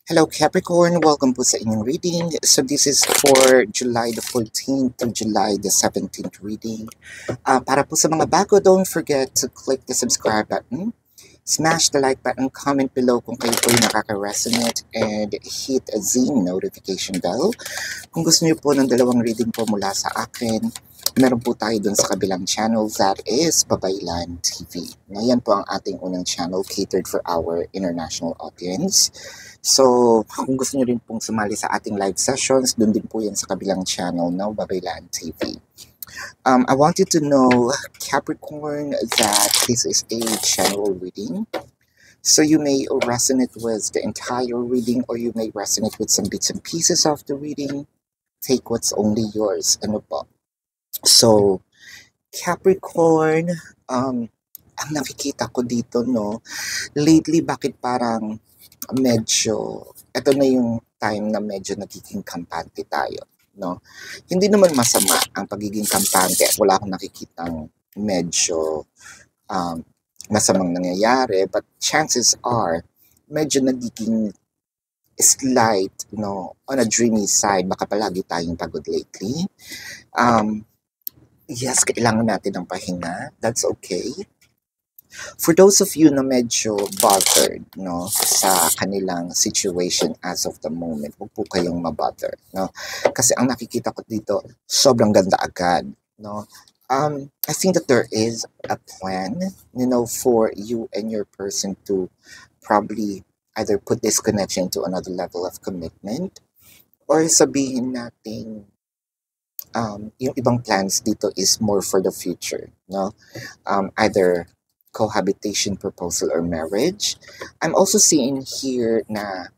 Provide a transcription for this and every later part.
Hello Capricorn, welcome po sa inyong reading. So this is for July the 14th to July the 17th reading. Para po sa mga bago, don't forget to click the subscribe button, smash the like button, comment below kung kayo po yung nakaka-resonate, and hit the notification bell. Kung gusto niyo po ng dalawang reading po mula sa akin, meron po tayo dun sa kabilang channel, that is Babaylan TV. Ngayon po ang ating unang channel catered for our international audience. So, kung gusto niyo rin pong sumali sa ating live sessions, dun din po yan sa kabilang channel na Babaylan TV. I want you to know, Capricorn, that this is a general reading. So you may resonate with the entire reading or you may resonate with some bits and pieces of the reading. Take what's only yours. Ano po? So, Capricorn, ang nakikita ko dito, no, lately bakit parang medyo, ito na yung time na medyo nagiging kampante tayo, no? Hindi naman masama ang pagiging kampante at wala akong nakikitang medyo masamang nangyayari, but chances are, medyo nagiging slight, no, on a dreamy side, baka palagi tayong pagod lately. Yes, kailangan natin ng pahinga. That's okay. For those of you na medyo bothered, no, sa kanilang situation as of the moment, huwag po kayong mabother, no? Kasi ang nakikita ko dito, sobrang ganda agad, no? I think that there is a plan, you know, for you and your person to probably either put this connection to another level of commitment or sabihin natin yung ibang plans dito is more for the future, no? Either cohabitation proposal or marriage. I'm also seeing here na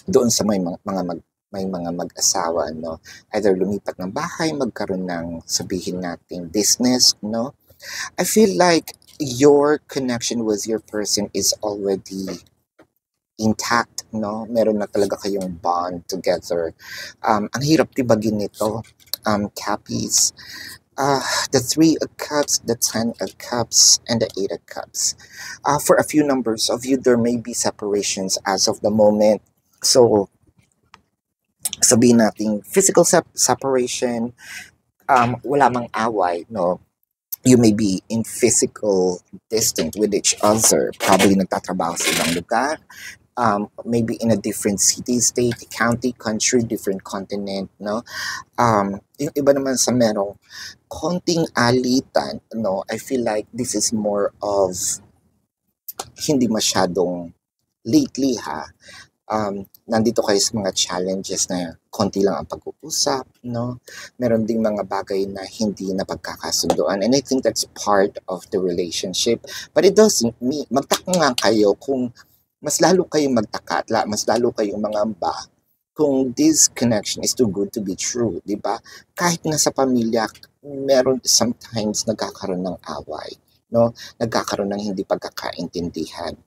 doon sa may mga mag-asawa, no? Either lumipat ng bahay, magkaroon ng sabihin nating business, no? I feel like your connection with your person is already intact, no? Meron na talaga kayong bond together. Ang hirap tibagin nito, Cappies. The 3 of Cups, the 10 of Cups, and the 8 of Cups. For a few numbers of you, there may be separations as of the moment. So, sabihin natin, physical separation, wala mang away, no? You may be in physical distance with each other. Probably nagtatrabaho sa ibang lugar. Maybe in a different city, state, county, country, different continent, no? Yung iba naman sa merong konting alitan, no? I feel like this is more of hindi masyadong lately, ha? Nandito kayo sa mga challenges na konti lang ang pag-uusap, no? Meron ding mga bagay na hindi na pagkakasunduan, and I think that's part of the relationship. But it doesn't mean, magtaka nga kayo kung mas lalo kayong magtaka at mas lalo kayong mangamba kung this connection is too good to be true, di ba? Kahit na sa pamilya, meron sometimes nagkakaroon ng away, no? Nagkakaroon ng hindi pagkakaintindihan.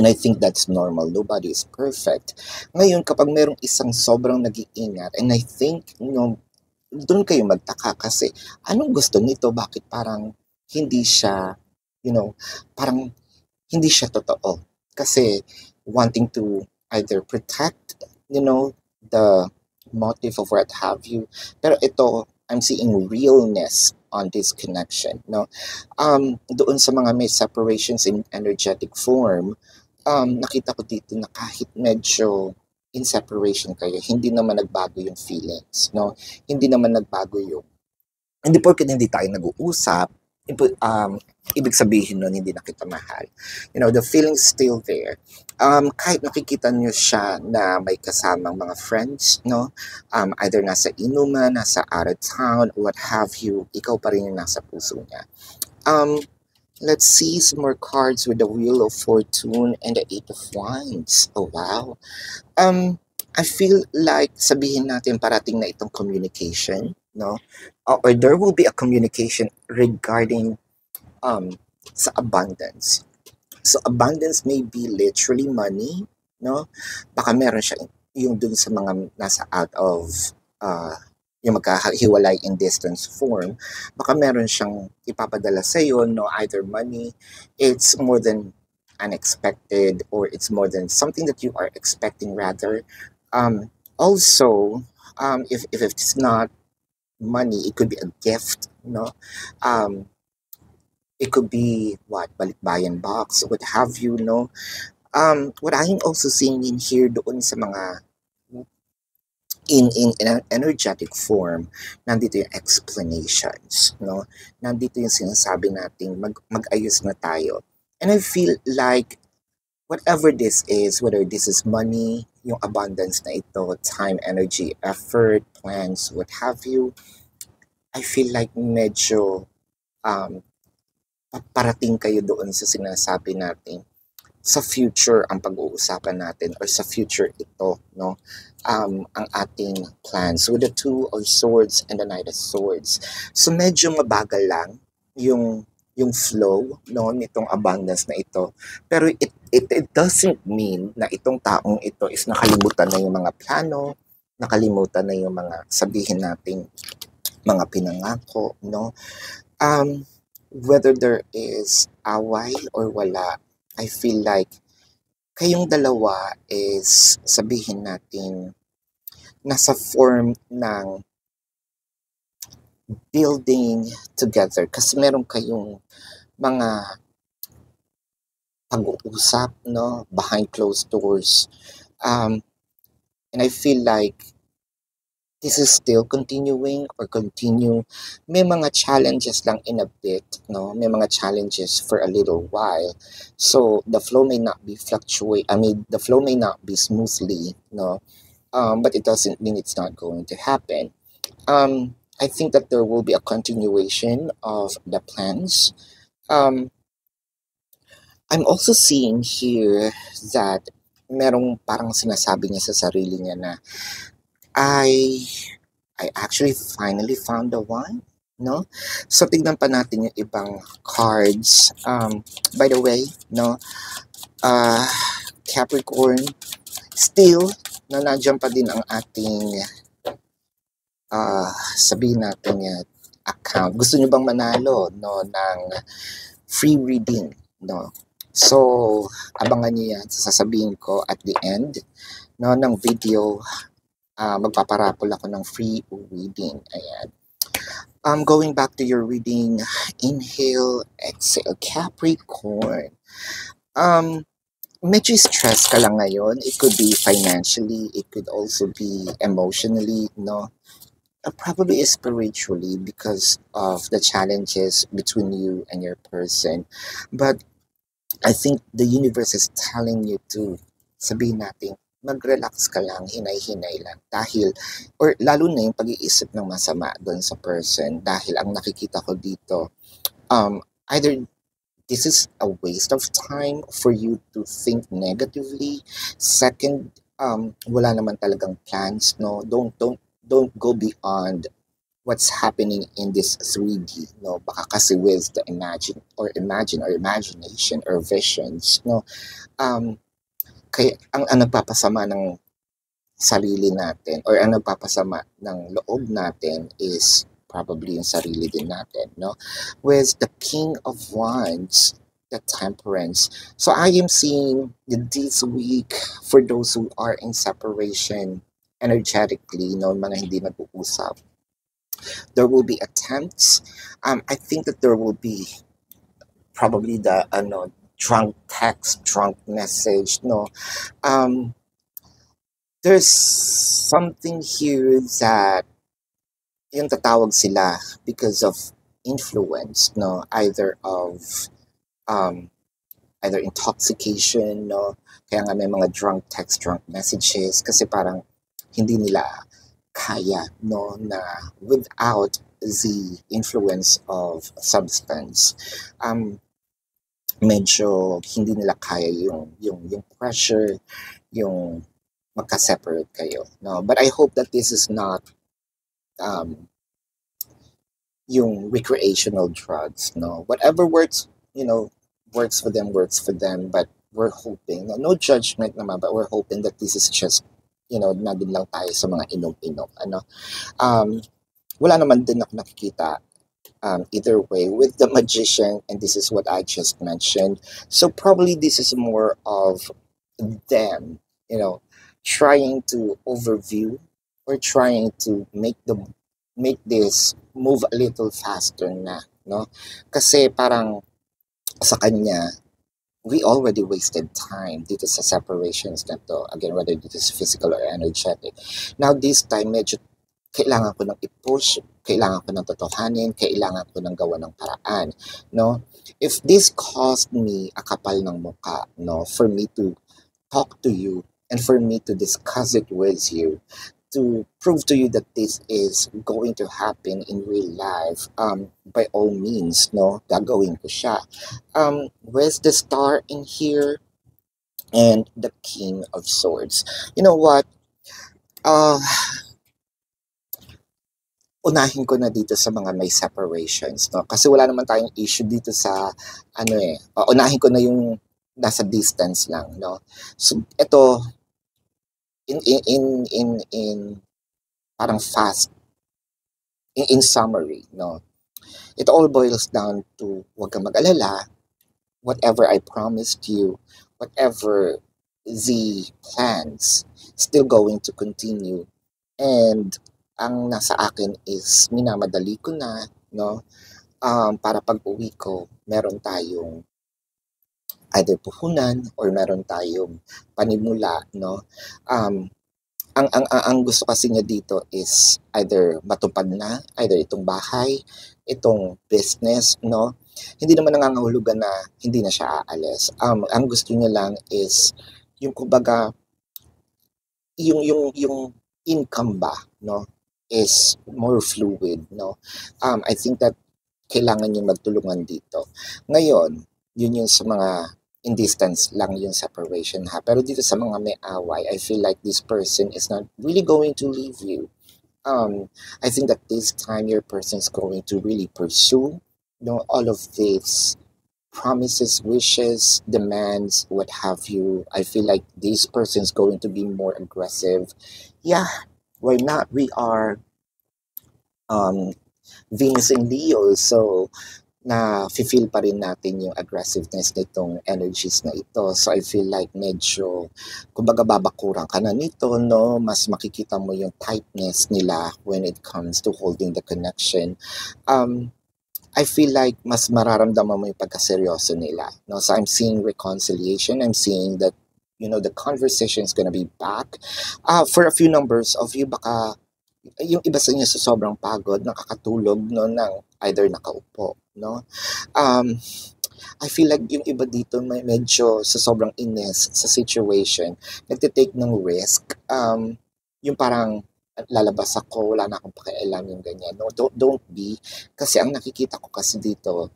And I think that's normal. Nobody is perfect. Ngayon, kapag merong isang sobrang nag-iingat, and I think, you know, doon kayo magtaka kasi anong gusto nito? Bakit parang hindi siya, you know, parang hindi siya totoo? Kasi wanting to either protect, you know, the motive of what have you. Pero ito, I'm seeing realness on this connection, no? Doon sa mga may separations in energetic form, nakita ko dito na kahit medyo in separation kayo, hindi naman nagbago yung feelings, no? Hindi naman nagbago yung, hindi porket hindi tayo nag-uusap, ibig sabihin nun, hindi na kita mahal. You know, the feeling's still there. Kahit nakikita nyo siya na may kasamang mga friends, no? Either nasa inuman, nasa out of town, what have you, ikaw pa rin yung nasa puso niya. Let's see some more cards with the Wheel of Fortune and the 8 of Wands. Oh, wow. I feel like sabihin natin parating na itong communication, no? Or there will be a communication regarding sa abundance. So abundance may be literally money, no? Baka meron siya yung dun sa mga nasa out of yung magkahiwalay in distance form, baka meron siyang ipapadala sa iyo, no, either money, it's more than unexpected, or it's more than something that you are expecting rather. Also, if it's not money, it could be a gift, um, it could be what, balikbayan box, what have you, no? What I am also seeing in here doon sa mga in an energetic form, nandito yung explanations, no? Nandito yung sinasabi nating mag-ayos na tayo. And I feel like whatever this is, whether this is money, yung abundance na ito, time, energy, effort, plans, what have you, I feel like medyo um, parating kayo doon sa sinasabi natin sa future ang pag-uusapan natin, or sa future ito, no? Ang ating plans with the Two of Swords and the Knight of Swords. So medyo mabagal lang yung flow, no, nitong abundance na ito. Pero it doesn't mean na itong taong ito is nakalimutan na yung mga plano, nakalimutan na yung mga sabihin nating mga pinangako, no? Whether there is away or wala, I feel like kayong dalawa is, sabihin natin, nasa form ng building together kasi meron kayong mga pag-uusap, no, behind closed doors. And I feel like this is still continuing or continue. May mga challenges lang in a bit, no? May mga challenges for a little while. So the flow may not be the flow may not be smoothly, no? But it doesn't mean it's not going to happen. I think that there will be a continuation of the plans. I'm also seeing here that merong parang sinasabi niya sa sarili niya na I actually finally found the one, no? So tignan pa natin yung ibang cards. By the way, no, Capricorn, still, no, nandiyan pa din ang ating sabihin natin account. Gusto nyo bang manalo, no, ng free reading, no? So, abangan nyo yan. Sasabihin ko at the end, no, ng video. Magpaparapol ako ng free reading. Ayan. Going back to your reading, inhale, exhale, Capricorn. Medyo stress ka lang ngayon. It could be financially, it could also be emotionally, no? Probably spiritually because of the challenges between you and your person. But I think the universe is telling you to, sabihin natin, mag-relax ka lang, hinay-hinay lang. Dahil, or lalo na yung pag-iisip ng masama doon sa person. Dahil ang nakikita ko dito, either this is a waste of time for you to think negatively. Second, wala naman talagang plans, no? Don't go beyond what's happening in this 3D, no? Baka kasi with the imagination or visions, no? Kaya ang nagpapasama ng sarili natin or ang nagpapasama ng loob natin is probably yung sarili din natin, no? With the King of Wands, the Temperance. So I am seeing this week, for those who are in separation energetically, no, mga hindi nag-uusap, there will be attempts. I think that there will be probably the drunk text, drunk message, no. There's something here that yung tatawag sila because of influence, no, either intoxication, no, kaya nga may mga drunk text, drunk messages kasi parang hindi nila kaya, no, na without the influence of substance, medyo hindi nila kaya yung pressure, yung magka-separate kayo, no? But I hope that this is not yung recreational drugs, no? Whatever works, works for them, but we're hoping, no judgment naman, but we're hoping that this is just, nandun lang tayo sa mga inom-inom, wala naman din ako nakikita either way with the magician, and this is what I just mentioned. So probably this is more of them, you know, trying to overview or trying to make this move a little faster na, no? Kasi parang sa kanya, we already wasted time dito sa separations na to. Again, whether dito is physical or energetic. Now, this time, medyo kailangan ko ng i-push, kailangan ko ng totohanin, kailangan ko ng gawa ng paraan, no? If this cost me a kapal ng mukha, no, for me to talk to you and for me to discuss it with you, to prove to you that this is going to happen in real life, by all means, no, gagawin ko siya. Where's the star in here? And the King of Swords. You know what? Uh, unahin ko na dito sa mga may separations, no? Kasi wala naman tayong issue dito sa, unahin ko na yung nasa distance lang, no? So, ito, in parang fast, in summary, no? It all boils down to, huwag kang mag-alala, whatever I promised you, whatever the plans, still going to continue. And ang nasa akin is minamadali ko na, no? Para pag-uwi ko, meron tayong either puhunan or meron tayong panimula, no? Ang gusto kasi niya dito is either matupad na, either itong bahay, itong business, no? Hindi naman nangangahulugan na hindi na siya aalis. Ang gusto niya lang is yung kumbaga yung income ba, no, is more fluid, no? I think that kailangan yung magtulungan dito. Ngayon, yun yung sa mga in distance lang yung separation ha. Pero dito sa mga may away, I feel like this person is not really going to leave you. I think that this time your person is going to really pursue, you know, all of these promises, wishes, demands, what have you. I feel like this person is going to be more aggressive. Yeah, why not? We are Venus and Leo, so na feel pa rin natin yung aggressiveness nitong energies na ito. So I feel like medyo, kumbaga babakuran ka na nito, no? Mas makikita mo yung tightness nila when it comes to holding the connection. I feel like mas mararamdaman mo yung pagkaseryoso nila, no? So I'm seeing reconciliation. I'm seeing that, you know, the conversation is gonna be back. For a few numbers of you, baka yung iba sa inyo sa sobrang pagod, nakakatulog, no, ng either nakaupo, no? I feel like yung iba dito may medyo sa sobrang ines sa situation, nagte-take ng risk. Yung parang lalabas ako, wala na akong pakialam yung ganyan. No, don't be. Kasi ang nakikita ko kasi dito,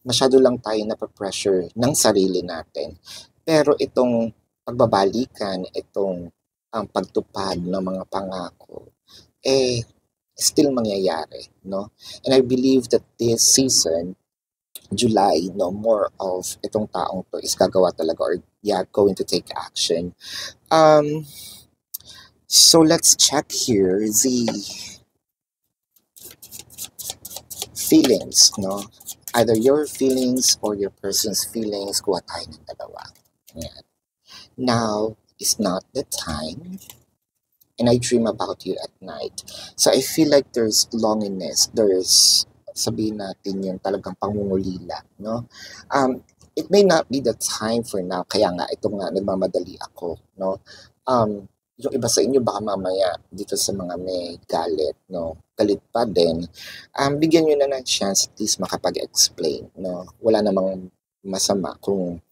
masyado lang tayo napapressure ng sarili natin. Pero itong pagbabalikan, itong pagtupad ng mga pangako, still mangyayari, no? And I believe that this season, July, no, more of itong taong to is gagawa talaga or going to take action. So let's check here the feelings, no? Either your feelings or your person's feelings, kuha tayo ng dalawa. Ayan. Now is not the time, and I dream about you at night. So I feel like there's loneliness, there's, sabihin natin yung talagang pangungulila, no? It may not be the time for now, kaya nga ito nga nagmamadali ako, no? Yung iba sa inyo baka mamaya dito sa mga may galit, no? Galit pa din. Bigyan nyo na ng chance at least makapag-explain, no? Wala namang masama kung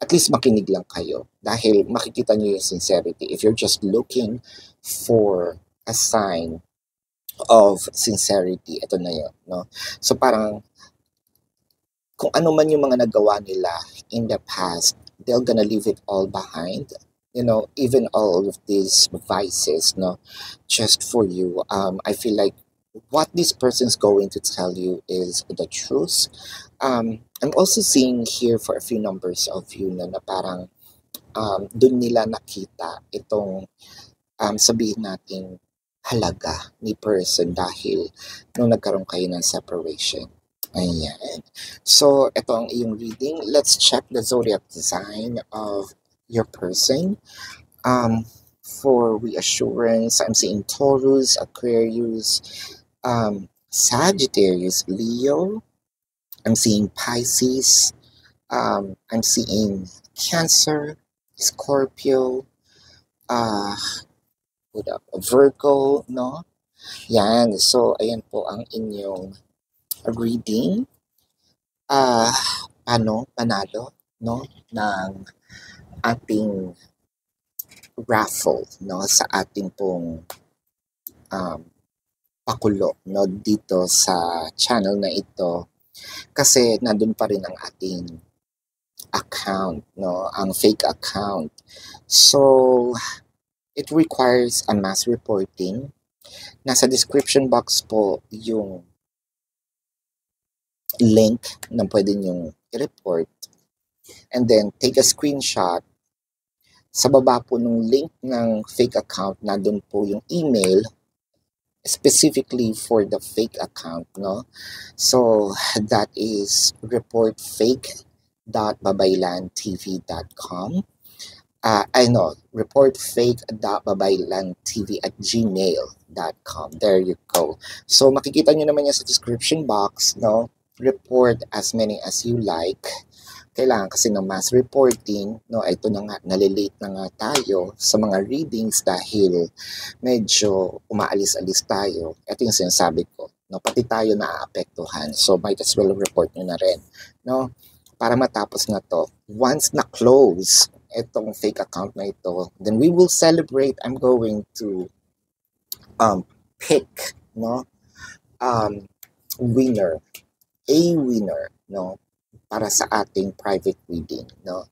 at least makinig lang kayo dahil makikita nyo yung sincerity. If you're just looking for a sign of sincerity, ito na yun, no? So parang kung ano man yung mga nagawa nila in the past, they're gonna leave it all behind, you know, even all of these vices, no, just for you. I feel like what this person's going to tell you is the truth. I'm also seeing here for a few numbers of you na parang dun nila nakita itong sabihin natin halaga ni person dahil nung nagkaroon kayo ng separation. Ayan. So, ito ang iyong reading. Let's check the zodiac sign of your person. For reassurance, I'm seeing Taurus, Aquarius, Sagittarius, Leo. I'm seeing Pisces. I'm seeing Cancer, Scorpio, Virgo, no? Yan. So, ayan po ang inyong reading. Panalo, no? Ng ating raffle, no? Sa ating pong pakulo, no? Dito sa channel na ito. Kasi nandun pa rin ang ating account, no? Ang fake account. So, it requires a mass reporting. Nasa description box po yung link na pwede nyong i-report. And then, take a screenshot. Sa baba po ng link ng fake account, nandun po yung email specifically for the fake account, no? So, that is reportfake.babaylandtv.com. reportfake.babaylandtv@gmail.com. There you go. So, makikita nyo naman yan sa description box, no? Report as many as you like. Kailangan kasi ng mass reporting, no? Ito na nga, nalilate na nga tayo sa mga readings dahil medyo umaalis-alis tayo. Ito yung sinasabi ko, no? Pati tayo naaapektuhan. So, might as well report nyo na rin, no? Para matapos na to. Once na-close itong fake account na ito, then we will celebrate. I'm going to pick, no? Winner, no? Para sa ating private reading, no?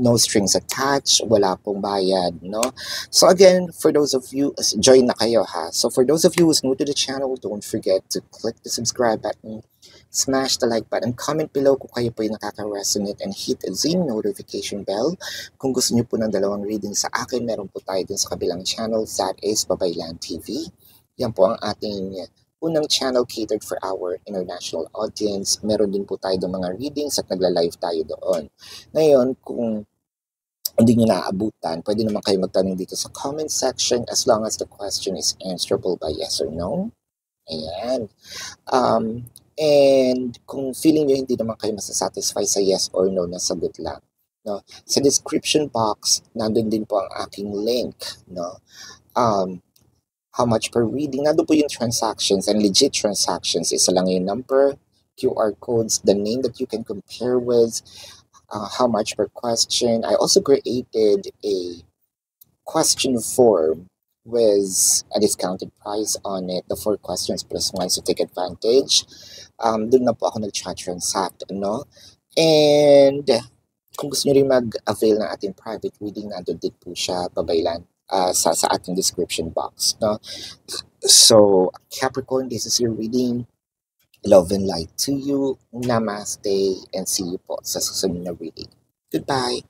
No strings attached, wala pong bayad, no? So again, for those of you, join na kayo ha. So for those of you who's new to the channel, don't forget to click the subscribe button, smash the like button, comment below kung kayo po yung nakaka-resonate, and hit the notification bell. Kung gusto niyo po ng dalawang reading sa akin, meron po tayo din sa kabilang channel, that is Babayland TV. Yan po ang ating unang channel catered for our international audience. Meron din po tayo ng mga readings at nagla-live tayo doon. Ngayon, kung hindi nyo naaabutan, pwede naman kayo magtanong dito sa comment section as long as the question is answerable by yes or no. Ayan. And kung feeling nyo hindi naman kayo masasatisfy sa yes or no, nasagot lang. No? Sa description box, nandun din po ang aking link. No? How much per reading, nandun po yung transactions and legit transactions. Isa lang yung number, QR codes, the name that you can compare with, how much per question. I also created a question form with a discounted price on it, the 4 questions plus 1, so take advantage. Doon na po ako nag-transact, no? And kung gusto nyo rin mag-avail ng ating private reading, nandun din po siya, Babayland, sa ating description box, no? So, Capricorn, this is your reading. Love and light to you. Namaste, and see you po sa susunod na reading. Goodbye!